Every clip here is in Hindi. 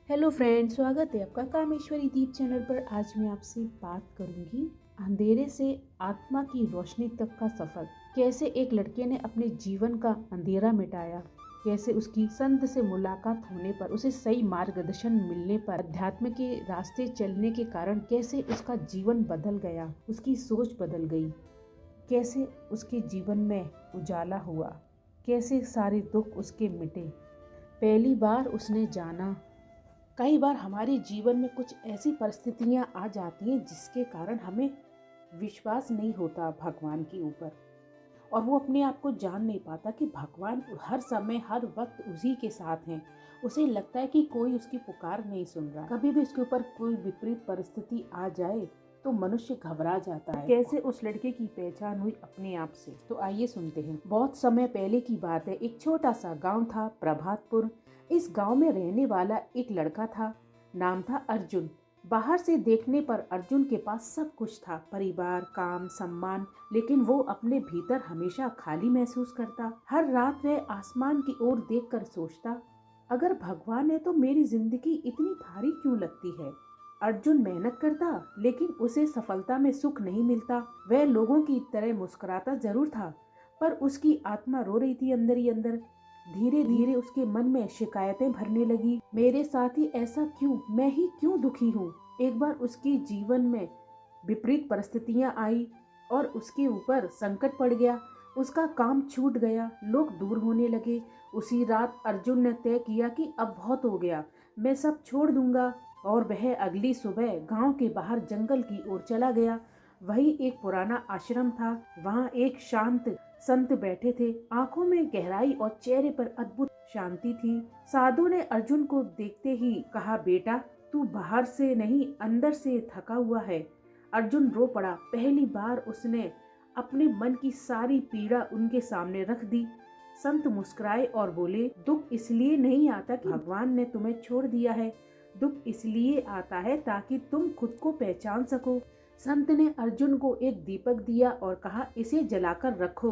हेलो फ्रेंड्स, स्वागत है आपका कामेश्वरी दीप चैनल पर। आज मैं आपसे बात करूंगी अंधेरे से आत्मा की रोशनी तक का सफर। कैसे एक लड़के ने अपने जीवन का अंधेरा मिटाया, कैसे उसकी संत से मुलाकात होने पर, उसे सही मार्गदर्शन मिलने पर, अध्यात्म के रास्ते चलने के कारण कैसे उसका जीवन बदल गया, उसकी सोच बदल गई, कैसे उसके जीवन में उजाला हुआ, कैसे सारे दुख उसके मिटे। पहली बार उसने जाना। कई बार हमारे जीवन में कुछ ऐसी परिस्थितियां आ जाती हैं जिसके कारण हमें विश्वास नहीं होता भगवान के ऊपर, और वो अपने आप को जान नहीं पाता कि भगवान हर समय हर वक्त उसी के साथ हैं। उसे लगता है कि कोई उसकी पुकार नहीं सुन रहा। कभी भी उसके ऊपर कोई विपरीत परिस्थिति आ जाए तो मनुष्य घबरा जाता है। कैसे उस लड़के की पहचान हुई अपने आप से, तो आइए सुनते हैं। बहुत समय पहले की बात है। एक छोटा सा गांव था, प्रभातपुर। इस गांव में रहने वाला एक लड़का था, नाम था अर्जुन। बाहर से देखने पर अर्जुन के पास सब कुछ था, परिवार, काम, सम्मान, लेकिन वो अपने भीतर हमेशा खाली महसूस करता। हर रात वह आसमान की ओर देखकर सोचता, अगर भगवान है तो मेरी जिंदगी इतनी भारी क्यों लगती है। अर्जुन मेहनत करता, लेकिन उसे सफलता में सुख नहीं मिलता। वह लोगों की तरह मुस्कुराता जरूर था, पर उसकी आत्मा रो रही थी अंदर ही अंदर। धीरे धीरे उसके मन में शिकायतें भरने लगी। मेरे साथ ही ऐसा क्यों, मैं ही क्यों दुखी हूँ। एक बार उसके जीवन में विपरीत परिस्थितियां आई और उसके ऊपर संकट पड़ गया। उसका काम छूट गया, लोग दूर होने लगे। उसी रात अर्जुन ने तय किया कि अब बहुत हो गया, मैं सब छोड़ दूंगा। और वह अगली सुबह गांव के बाहर जंगल की ओर चला गया। वही एक पुराना आश्रम था। वहां एक शांत संत बैठे थे, आंखों में गहराई और चेहरे पर अद्भुत शांति थी। साधु ने अर्जुन को देखते ही कहा, बेटा तू बाहर से नहीं अंदर से थका हुआ है। अर्जुन रो पड़ा। पहली बार उसने अपने मन की सारी पीड़ा उनके सामने रख दी। संत मुस्कुराए और बोले, दुख इसलिए नहीं आता कि भगवान ने तुम्हें छोड़ दिया है, दुख इसलिए आता है ताकि तुम खुद को पहचान सको। संत ने अर्जुन को एक दीपक दिया और कहा, इसे जलाकर रखो,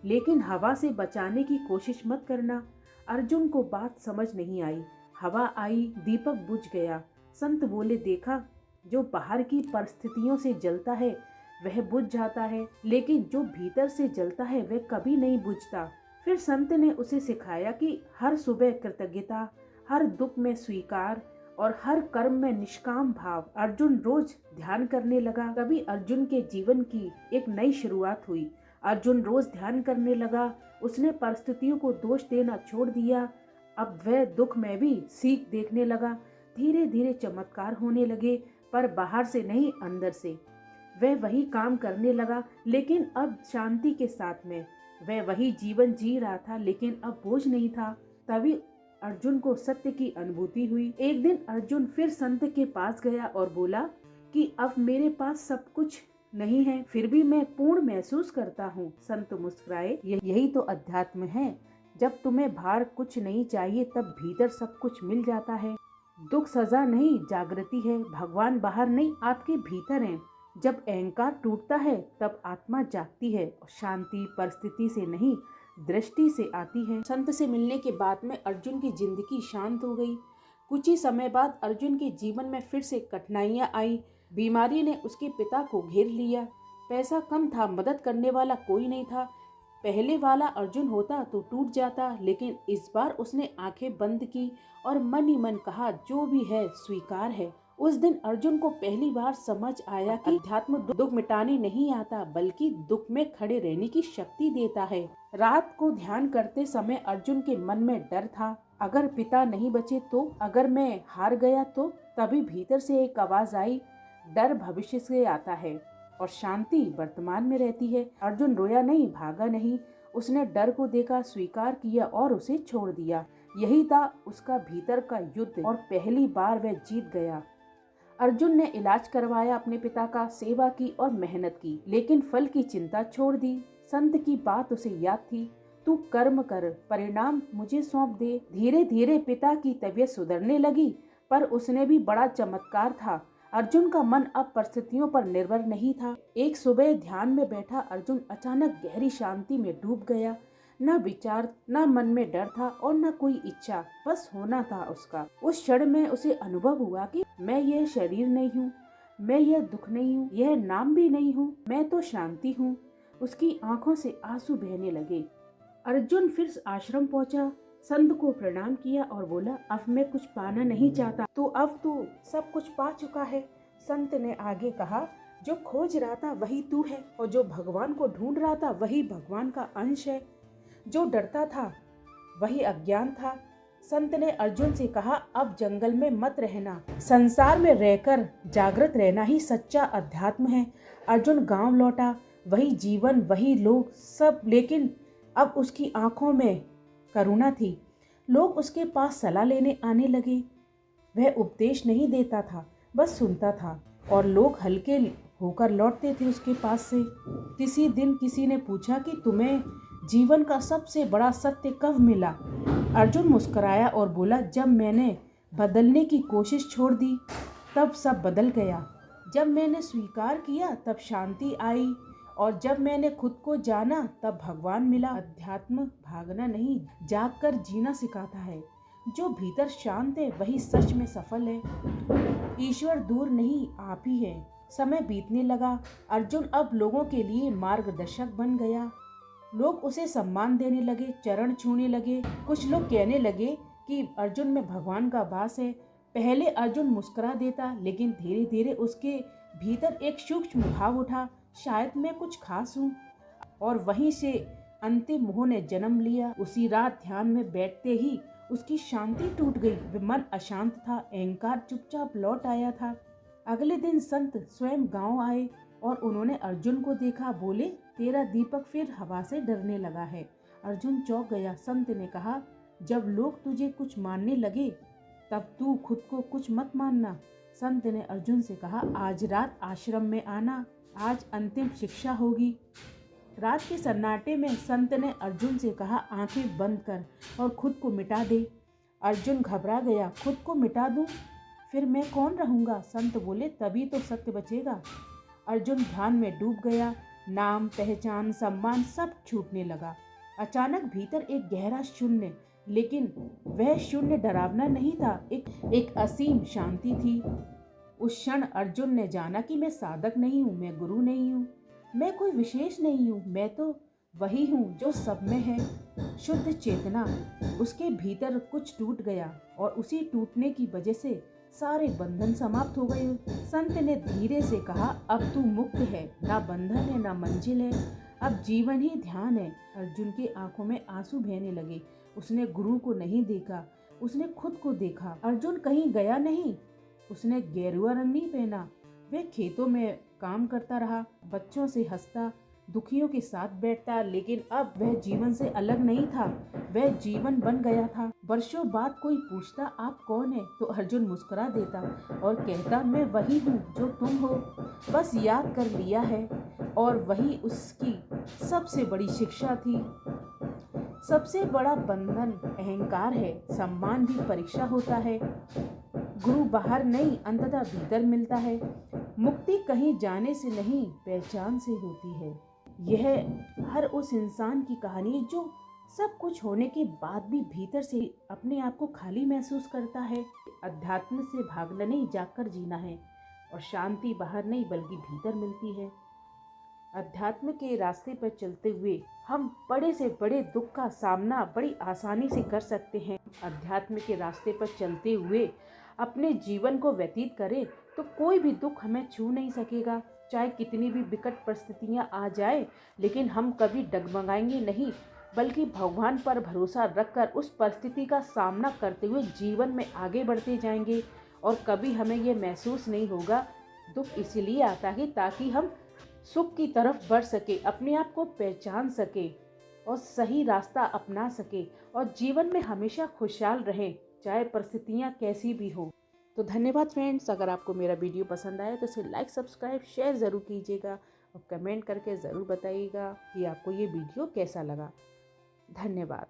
लेकिन हवा से बचाने की कोशिश मत करना। अर्जुन को बात समझ नहीं आई। हवा आई, दीपक बुझ गया। संत बोले, देखा, जो बाहर की परिस्थितियों से जलता है वह बुझ जाता है, लेकिन जो भीतर से जलता है वह कभी नहीं बुझता। फिर संत ने उसे सिखाया कि हर सुबह कृतज्ञता, हर दुख में स्वीकार और हर कर्म में निष्काम भाव। अर्जुन रोज ध्यान करने लगा। तभी अर्जुन के जीवन की एक नई शुरुआत हुई। अर्जुन रोज ध्यान करने लगा। उसने परिस्थितियों को दोष देना छोड़ दिया। अब वह दुख में भी सीख देखने लगा। धीरे धीरे चमत्कार होने लगे, पर बाहर से नहीं, अंदर से। वह वही काम करने लगा, लेकिन अब शांति के साथ में। वह वही जीवन जी रहा था, लेकिन अब बोझ नहीं था। तभी अर्जुन को सत्य की अनुभूति हुई। एक दिन अर्जुन फिर संत के पास गया और बोला कि अब मेरे पास सब कुछ नहीं है, फिर भी मैं पूर्ण महसूस करता हूँ। संत मुस्कुराए, यही तो अध्यात्म है। जब तुम्हें बाहर कुछ नहीं चाहिए तब भीतर सब कुछ मिल जाता है। दुख सजा नहीं, जागृति है। भगवान बाहर नहीं, आपके भीतर है। जब अहंकार टूटता है तब आत्मा जागती है, और शांति परिस्थिति से नहीं, दृष्टि से आती है। संत से मिलने के बाद में अर्जुन की जिंदगी शांत हो गई। कुछ ही समय बाद अर्जुन के जीवन में फिर से कठिनाइयां आई। बीमारी ने उसके पिता को घेर लिया। पैसा कम था, मदद करने वाला कोई नहीं था। पहले वाला अर्जुन होता तो टूट जाता, लेकिन इस बार उसने आंखें बंद की और मन ही मन कहा, जो भी है स्वीकार है। उस दिन अर्जुन को पहली बार समझ आया कि अध्यात्म दुख मिटाने नहीं आता, बल्कि दुख में खड़े रहने की शक्ति देता है। रात को ध्यान करते समय अर्जुन के मन में डर था, अगर पिता नहीं बचे तो, अगर मैं हार गया तो। तभी भीतर से एक आवाज आई, डर भविष्य से आता है और शांति वर्तमान में रहती है। अर्जुन रोया नहीं, भागा नहीं, उसने डर को देखा, स्वीकार किया और उसे छोड़ दिया। यही था उसका भीतर का युद्ध, और पहली बार वह जीत गया। अर्जुन ने इलाज करवाया अपने पिता का, सेवा की और मेहनत की, लेकिन फल की चिंता छोड़ दी। संत की बात उसे याद थी, तू कर्म कर, परिणाम मुझे सौंप दे। धीरे धीरे पिता की तबीयत सुधरने लगी, पर उसने भी बड़ा चमत्कार था। अर्जुन का मन अब परिस्थितियों पर निर्भर नहीं था। एक सुबह ध्यान में बैठा अर्जुन अचानक गहरी शांति में डूब गया। न विचार, न मन में डर था और न कोई इच्छा, बस होना था उसका। उस क्षण में उसे अनुभव हुआ कि मैं यह शरीर नहीं हूँ, मैं यह दुख नहीं हूँ, यह नाम भी नहीं हूँ, मैं तो शांति हूँ। उसकी आंखों से आंसू बहने लगे। अर्जुन फिर आश्रम पहुंचा, संत को प्रणाम किया और बोला, अब मैं कुछ पाना नहीं चाहता, तो अब तू सब कुछ पा चुका है। संत ने आगे कहा, जो खोज रहा था वही तू है, और जो भगवान को ढूंढ रहा था वही भगवान का अंश है। जो डरता था वही अज्ञान था। संत ने अर्जुन से कहा, अब जंगल में मत रहना, संसार में रहकर जागृत रहना ही सच्चा अध्यात्म है। अर्जुन गांव लौटा, वही जीवन, वही लोग, सब, लेकिन अब उसकी आंखों में करुणा थी। लोग उसके पास सलाह लेने आने लगे। वह उपदेश नहीं देता था, बस सुनता था, और लोग हल्के होकर लौटते थे उसके पास से। किसी दिन किसी ने पूछा कि तुम्हें जीवन का सबसे बड़ा सत्य कब मिला? अर्जुन मुस्कुराया और बोला, जब मैंने बदलने की कोशिश छोड़ दी तब सब बदल गया। जब मैंने स्वीकार किया तब शांति आई, और जब मैंने खुद को जाना तब भगवान मिला। अध्यात्म भागना नहीं, जागकर जीना सिखाता है। जो भीतर शांत है वही सच में सफल है। ईश्वर दूर नहीं, आप ही है। समय बीतने लगा। अर्जुन अब लोगों के लिए मार्गदर्शक बन गया। लोग उसे सम्मान देने लगे, चरण छूने लगे। कुछ लोग कहने लगे कि अर्जुन में भगवान का वास है। पहले अर्जुन मुस्कुरा देता, लेकिन धीरे धीरे उसके भीतर एक सूक्ष्म भाव उठा, शायद मैं कुछ खास हूँ। और वहीं से अंतिम मोह ने जन्म लिया। उसी रात ध्यान में बैठते ही उसकी शांति टूट गई। मन अशांत था, अहंकार चुपचाप लौट आया था। अगले दिन संत स्वयं गांव आए और उन्होंने अर्जुन को देखा। बोले, तेरा दीपक फिर हवा से डरने लगा है। अर्जुन चौंक गया। संत ने कहा, जब लोग तुझे कुछ मानने लगे तब तू खुद को कुछ मत मानना। संत ने अर्जुन से कहा, आज रात आश्रम में आना, आज अंतिम शिक्षा होगी। रात के सन्नाटे में संत ने अर्जुन से कहा, आंखें बंद कर और खुद को मिटा दे। अर्जुन घबरा गया, खुद को मिटा दूं? फिर मैं कौन रहूंगा? संत बोले, तभी तो सत्य बचेगा। अर्जुन ध्यान में डूब गया। नाम, पहचान, सम्मान सब छूटने लगा। अचानक भीतर एक गहरा शून्य, लेकिन वह शून्य डरावना नहीं था, एक असीम शांति थी। उस क्षण अर्जुन ने जाना कि मैं साधक नहीं हूँ, मैं गुरु नहीं हूँ, मैं कोई विशेष नहीं हूँ, मैं तो वही हूँ जो सब में है। शुद्ध चेतना। उसके भीतर कुछ टूट गया और उसी टूटने की वजह से सारे बंधन समाप्त हो गए। संत ने धीरे से कहा, अब तू मुक्त है, ना बंधन है ना मंजिल है, अब जीवन ही ध्यान है। अर्जुन की आंखों में आंसू बहने लगे। उसने गुरु को नहीं देखा, उसने खुद को देखा। अर्जुन कहीं गया नहीं, उसने गेरुआ रंग नहीं पहना। वह खेतों में काम करता रहा, बच्चों से हंसता, दुखियों के साथ बैठता, लेकिन अब वह जीवन से अलग नहीं था, वह जीवन बन गया था। वर्षों बाद कोई पूछता, आप कौन है? तो अर्जुन मुस्कुरा देता और कहता, मैं वही हूँ जो तुम हो, बस याद कर लिया है। और वही उसकी सबसे बड़ी शिक्षा थी। सबसे बड़ा बंधन अहंकार है। सम्मान भी परीक्षा होता है। गुरु बाहर नहीं, अंततः भीतर मिलता है। मुक्ति कहीं जाने से नहीं, पहचान से होती है। यह हर उस इंसान की कहानी जो सब कुछ होने के बाद भी भीतर से अपने आप को खाली महसूस करता है। अध्यात्म से भागना नहीं, जाकर जीना है। और शांति बाहर नहीं बल्कि भीतर मिलती है। अध्यात्म के रास्ते पर चलते हुए हम बड़े से बड़े दुख का सामना बड़ी आसानी से कर सकते हैं। अध्यात्म के रास्ते पर चलते हुए अपने जीवन को व्यतीत करें तो कोई भी दुख हमें छू नहीं सकेगा। चाहे कितनी भी विकट परिस्थितियां आ जाए, लेकिन हम कभी डगमगाएंगे नहीं, बल्कि भगवान पर भरोसा रखकर उस परिस्थिति का सामना करते हुए जीवन में आगे बढ़ते जाएंगे। और कभी हमें ये महसूस नहीं होगा। दुख इसीलिए आता है ताकि हम सुख की तरफ बढ़ सके, अपने आप को पहचान सके और सही रास्ता अपना सके और जीवन में हमेशा खुशहाल रहे, चाहे परिस्थितियाँ कैसी भी हो। तो धन्यवाद फ्रेंड्स। अगर आपको मेरा वीडियो पसंद आया तो इसे लाइक, सब्सक्राइब, शेयर ज़रूर कीजिएगा और कमेंट करके ज़रूर बताइएगा कि आपको ये वीडियो कैसा लगा। धन्यवाद।